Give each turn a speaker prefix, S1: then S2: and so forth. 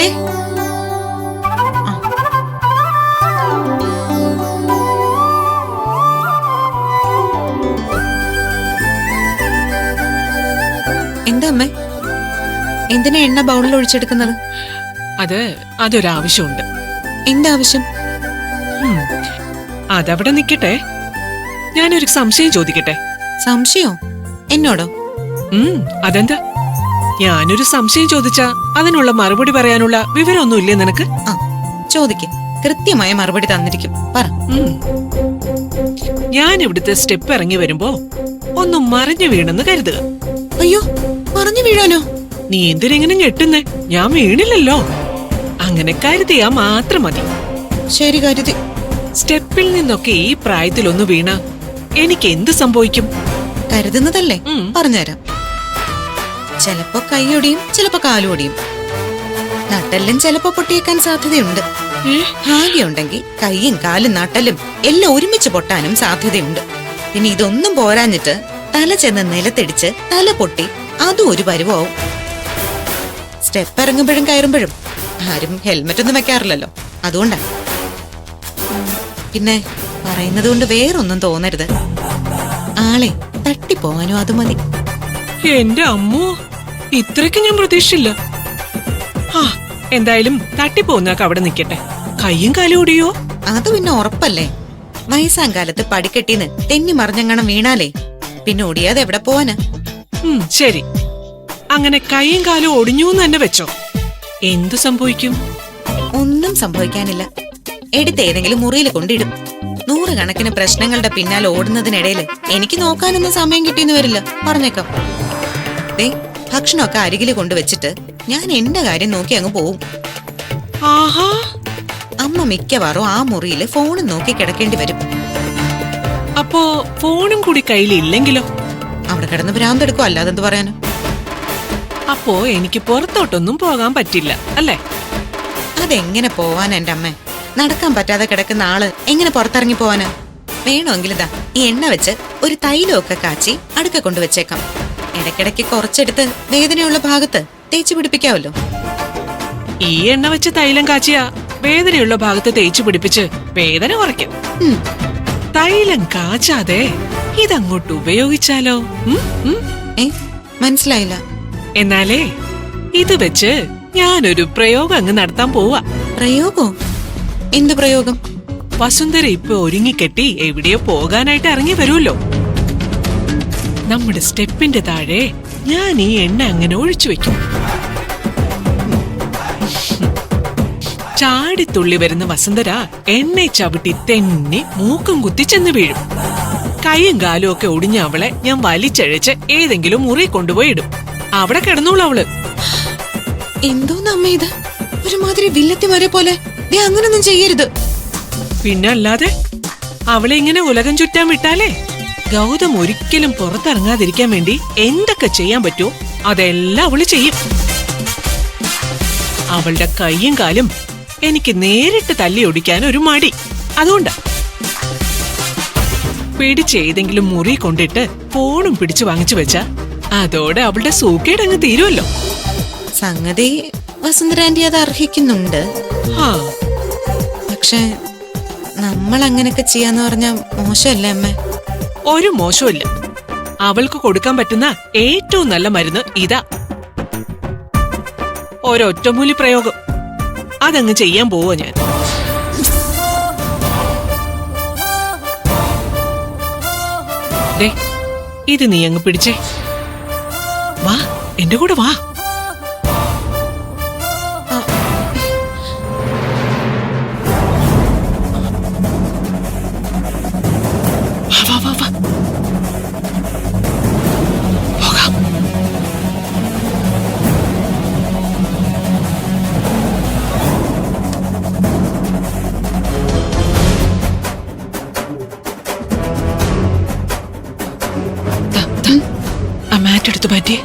S1: ദേ എന്താ അമ്മേ, എന്തിനാ എണ്ണ ബൗളിൽ ഒഴിച്ചെടുക്കുന്നത്?
S2: അതൊരാവശ്യമുണ്ട്.
S1: എന്താ ആവശ്യം?
S2: അതവിടെ നിക്കട്ടെ, ഞാനൊരു സംശയം ചോദിക്കട്ടെ.
S1: സംശയോ? എന്നോടോ?
S2: അതെന്താ? ഞാനൊരു സംശയം ചോദിച്ചാ അതിനുള്ള മറുപടി പറയാനുള്ള വിവരമൊന്നുമില്ലേ നിനക്ക്?
S1: ചോദിക്ക്, കൃത്യമായ മറുപടി തന്നിരിക്കും. പറ.
S2: ഞാൻ ഇവിടുത്തെ സ്റ്റെപ്പ് ഇറങ്ങി വരുമ്പോ ഒന്നും മറിഞ്ഞു വീണെന്ന് കരുതുക.
S1: അയ്യോ, മറിഞ്ഞു വീഴാനോ?
S2: നീ എന്തിനെങ്ങനെ ഞെട്ടുന്നേ? ഞാൻ വീണില്ലല്ലോ. അങ്ങനെ കരുതിയാ മാത്രം മതി.
S1: ശരി, കരുതി.
S2: സ്റ്റെപ്പിൽ നിന്നൊക്കെ ഈ പ്രായത്തിലൊന്ന് വീണ എനിക്ക് എന്ത് സംഭവിക്കും?
S1: കരുതുന്നതല്ലേ, പറഞ്ഞുതരാം. ചിലപ്പോ കൈയൊടിയും, ചിലപ്പോ കാലുകൊടിയും. നട്ടെല്ലും ചിലപ്പോ പൊട്ടിയേക്കാൻ സാധ്യതയുണ്ട്. ഭാഗ്യമുണ്ടെങ്കിൽ കൈയും കാലും നട്ടലും എല്ലാം ഒരുമിച്ച് പൊട്ടാനും സാധ്യതയുണ്ട്. പിന്നെ ഇതൊന്നും പോരാഞ്ഞിട്ട് തല ചെന്ന് നിലത്തിടിച്ച് തല പൊട്ടി അതും ഒരു പരുവാവും. സ്റ്റെപ്പ് ഇറങ്ങുമ്പോഴും കയറുമ്പോഴും ആരും ഹെൽമെറ്റ് ഒന്നും വെക്കാറില്ലല്ലോ, അതുകൊണ്ടാ. പിന്നെ പറയുന്നത് കൊണ്ട് വേറൊന്നും തോന്നരുത്. ആളെ തട്ടിപ്പോവാനോ അത് മതി.
S2: എന്റെ അമ്മോ, ഇത്രയ്ക്ക് ഞാൻ പ്രതീക്ഷിച്ചില്ല. എന്തായാലും തട്ടിപ്പോന്നൊക്കെ അവിടെ നിക്കട്ടെ. കയ്യും കാലും ഓടിയോ?
S1: അത് പിന്നെ ഉറപ്പല്ലേ. വയസ്സാം കാലത്ത് പടിക്കെട്ടിന്ന് തെന്നി മറിഞ്ഞങ്ങണം വീണാലേ പിന്നെ ഓടിയാതെ എവിടെ പോവാനാ?
S2: ശരി, അങ്ങനെ കൈയും കാലും ഒടിഞ്ഞു തന്നെ വെച്ചോ. എന്തു സംഭവിക്കും?
S1: ഒന്നും സംഭവിക്കാനില്ല. എടുത്ത് ഏതെങ്കിലും മുറിയിൽ കൊണ്ടിടും. 100 കണക്കിന് പ്രശ്നങ്ങളുടെ പിന്നാലെ ഓടുന്നതിനിടയിൽ എനിക്ക് നോക്കാനൊന്നും സമയം കിട്ടിയെന്ന് വരില്ല, പറഞ്ഞേക്കാം. ദേ, ഭക്ഷണമൊക്കെ അരികില് കൊണ്ടുവച്ചിട്ട് ഞാൻ എന്റെ കാര്യം നോക്കി അങ്ങ് പോവും. അമ്മ മിക്കവാറും ആ മുറിയില് ഫോണും നോക്കി കിടക്കേണ്ടി വരും.
S2: അപ്പോ ഫോണും കൂടി കയ്യിലില്ലെങ്കിലോ?
S1: അവിടെ കിടന്ന് ഭ്രാന്തെടുക്കും, അല്ലാതെന്ത് പറയാനോ?
S2: അപ്പോ എനിക്ക് പുറത്തോട്ടൊന്നും പോകാൻ പറ്റില്ല അല്ലേ?
S1: അതെങ്ങനെ പോവാൻ എന്റെ അമ്മ? നടക്കാൻ പറ്റാതെ കിടക്കുന്ന ആള് എങ്ങനെ പുറത്തിറങ്ങി പോവാനാ? വേണമെങ്കിൽ ഇതാ ഈ എണ്ണ വെച്ച് ഒരു തൈലമൊക്കെ കാച്ചി അടുക്ക കൊണ്ടുവച്ചേക്കാം. ഇടയ്ക്കിടയ്ക്ക് കുറച്ചെടുത്ത് വേദനയുള്ള ഭാഗത്ത് തേച്ചു പിടിപ്പിക്കാവല്ലോ.
S2: ഈ എണ്ണ വെച്ച് തൈലം കാച്ചിയ വേദനയുള്ള ഭാഗത്ത് തേച്ചു പിടിപ്പിച്ച് വേദന കുറയ്ക്കും. തൈലം കാച്ചാതെ ഇതങ്ങോട്ട് ഉപയോഗിച്ചാലോ?
S1: മനസ്സിലായില്ല.
S2: എന്നാലേ ഇത് വെച്ച് ഞാനൊരു പ്രയോഗം അങ്ങ് നടത്താൻ പോവാ.
S1: പ്രയോഗോ? എന്ത് പ്രയോഗം?
S2: വസുന്ധര ഇപ്പൊ ഒരുങ്ങിക്കെട്ടി എവിടെയോ പോകാനായിട്ട് ഇറങ്ങി വരുമല്ലോ. നമ്മുടെ സ്റ്റെപ്പിന്റെ താഴെ ഞാൻ ഈ എണ്ണ അങ്ങനെ ഒഴിച്ചു വെക്കും. ചാടിത്തുള്ളി വരുന്ന വസുന്ധര എണ്ണ ചവിട്ടി തെന്നി മൂക്കും കുത്തി ചെന്ന് വീഴും. കൈയും കാലും ഒക്കെ ഒടിഞ്ഞ അവളെ ഞാൻ വലിച്ചഴച്ച് ഏതെങ്കിലും മുറി കൊണ്ടുപോയി ഇടും. അവിടെ കിടന്നോളൂ അവള്.
S1: എന്തോന്നമ്മ ഇത്? ഒരുമാതിരി വില്ലത്തിമാരെ പോലെ. അങ്ങനൊന്നും ചെയ്യരുത്.
S2: പിന്നെ അല്ലാതെ അവളെ ഇങ്ങനെ ഉലകം ചുറ്റാൻ വിട്ടാലേ ഗൗതം ഒരിക്കലും പുറത്തിറങ്ങാതിരിക്കാൻ വേണ്ടി എന്തൊക്കെ ചെയ്യാൻ പറ്റുമോ അതെല്ലാം അവള് ചെയ്യും. അവളുടെ കൈയും കാലും എനിക്ക് നേരിട്ട് തല്ലി ഒടിക്കാൻ ഒരു മടി. അതുകൊണ്ടാ പിടിച്ച് ഏതെങ്കിലും മുറി കൊണ്ടിട്ട് ഫോണും പിടിച്ചു വാങ്ങിച്ചു വെച്ചാ അതോടെ അവളുടെ സൂക്കേടങ്ങ് തീരുമല്ലോ.
S1: സംഗതി വസുന്ധര ആന്റി അത് അർഹിക്കുന്നുണ്ട്. പക്ഷെ നമ്മൾ അങ്ങനെയൊക്കെ ചെയ്യാന്ന് പറഞ്ഞാ മോശമല്ലേ അമ്മ?
S2: ഒരു മോശമില്ല. അവൾക്ക് കൊടുക്കാൻ പറ്റുന്ന ഏറ്റവും നല്ല മരുന്ന് ഇതാ. ഒരൊറ്റമൂലി പ്രയോഗം. അതങ്ങ് ചെയ്യാൻ പോവാ ഞാൻ. ഇത് നീ അങ്ങ് പിടിച്ചേ. വാ, എന്റെ കൂടെ വാ. മാറ്റെടുത്ത് മാറ്റി.